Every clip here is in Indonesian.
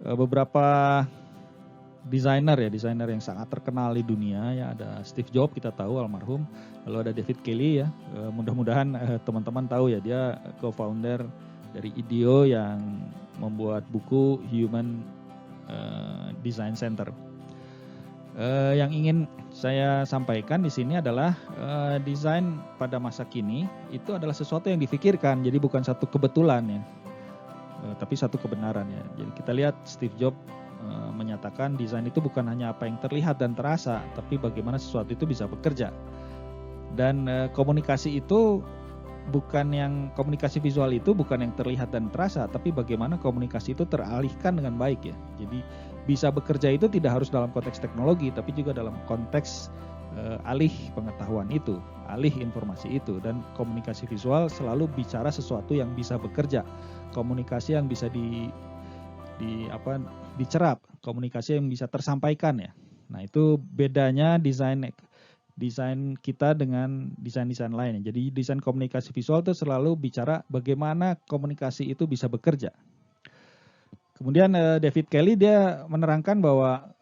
beberapa desainer yang sangat terkenal di dunia ya. Ada Steve Jobs, kita tahu, almarhum. Lalu ada David Kelly ya, mudah-mudahan teman-teman tahu ya, dia co-founder dari IDEO yang membuat buku Human Design Center. Yang ingin saya sampaikan di sini adalah desain pada masa kini itu adalah sesuatu yang difikirkan, jadi bukan satu kebetulan ya, tapi satu kebenaran ya. Jadi kita lihat Steve Jobs menyatakan desain itu bukan hanya apa yang terlihat dan terasa, tapi bagaimana sesuatu itu bisa bekerja. Dan komunikasi visual itu bukan yang terlihat dan terasa, tapi bagaimana komunikasi itu teralihkan dengan baik ya. Jadi bisa bekerja itu tidak harus dalam konteks teknologi, tapi juga dalam konteks alih pengetahuan itu, alih informasi itu. Dan komunikasi visual selalu bicara sesuatu yang bisa bekerja, komunikasi yang bisa dicerap, komunikasi yang bisa tersampaikan ya. Nah, itu bedanya desain kita dengan desain-desain lain. Jadi desain komunikasi visual itu selalu bicara bagaimana komunikasi itu bisa bekerja. Kemudian David Kelly dia menerangkan bahwa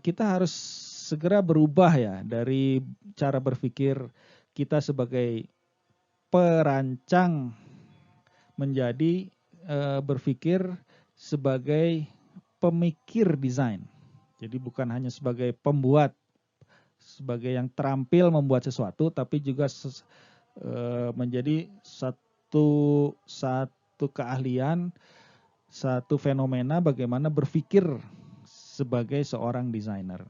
kita harus segera berubah ya dari cara berpikir kita sebagai perancang menjadi berpikir sebagai pemikir desain. Jadi bukan hanya sebagai pembuat, sebagai yang terampil membuat sesuatu, tapi juga menjadi satu keahlian, satu fenomena bagaimana berpikir sebagai seorang desainer.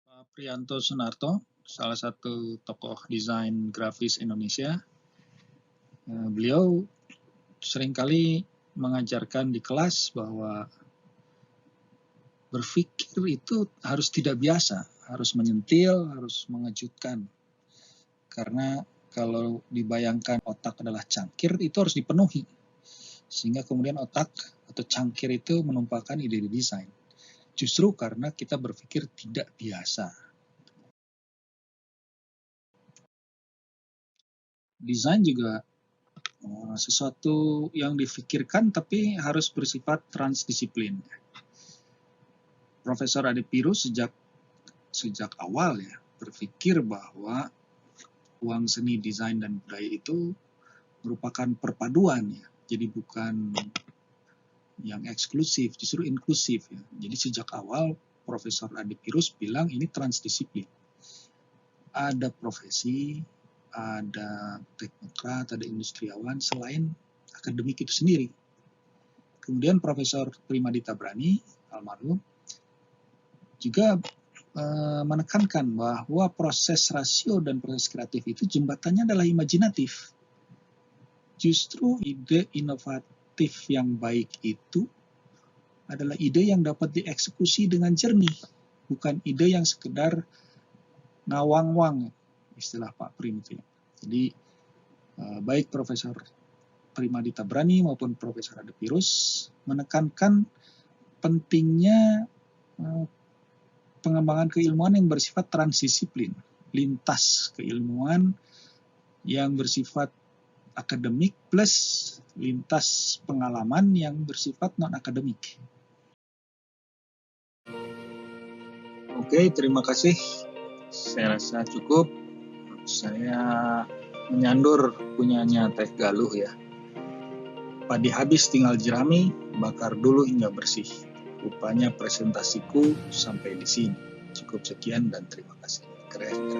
Pak Priyanto Sunarto, salah satu tokoh desain grafis Indonesia. Beliau seringkali mengajarkan di kelas bahwa berpikir itu harus tidak biasa, harus menyentil, harus mengejutkan. Karena kalau dibayangkan otak adalah cangkir, itu harus dipenuhi. Sehingga kemudian otak atau cangkir itu menumpahkan ide-ide desain. Justru karena kita berpikir tidak biasa. Desain juga sesuatu yang difikirkan tapi harus bersifat transdisiplin. Profesor Ade Pirus sejak awal ya berpikir bahwa ruang seni, desain, dan budaya itu merupakan perpaduan ya. Jadi bukan yang eksklusif, justru inklusif ya. Jadi sejak awal Profesor Ade Pirus bilang ini transdisiplin. Ada profesi, ada teknokrat, ada industriawan selain akademik itu sendiri. Kemudian Profesor Primadita Brani, almarhum, juga menekankan bahwa proses rasio dan proses kreatif itu jembatannya adalah imajinatif. Justru ide inovatif yang baik itu adalah ide yang dapat dieksekusi dengan jernih, bukan ide yang sekedar ngawang-wang, istilah Pak Prim itu. Jadi baik Profesor Primadita Brani maupun Profesor Ade Pirus menekankan pentingnya pengembangan keilmuan yang bersifat transdisiplin, lintas keilmuan yang bersifat akademik plus lintas pengalaman yang bersifat non-akademik. Oke, terima kasih. Saya rasa cukup. Saya menyandur punyanya Teh Galuh ya. Padi habis tinggal jerami, bakar dulu hingga bersih. Rupanya presentasiku sampai di sini. Cukup sekian dan terima kasih. Keren.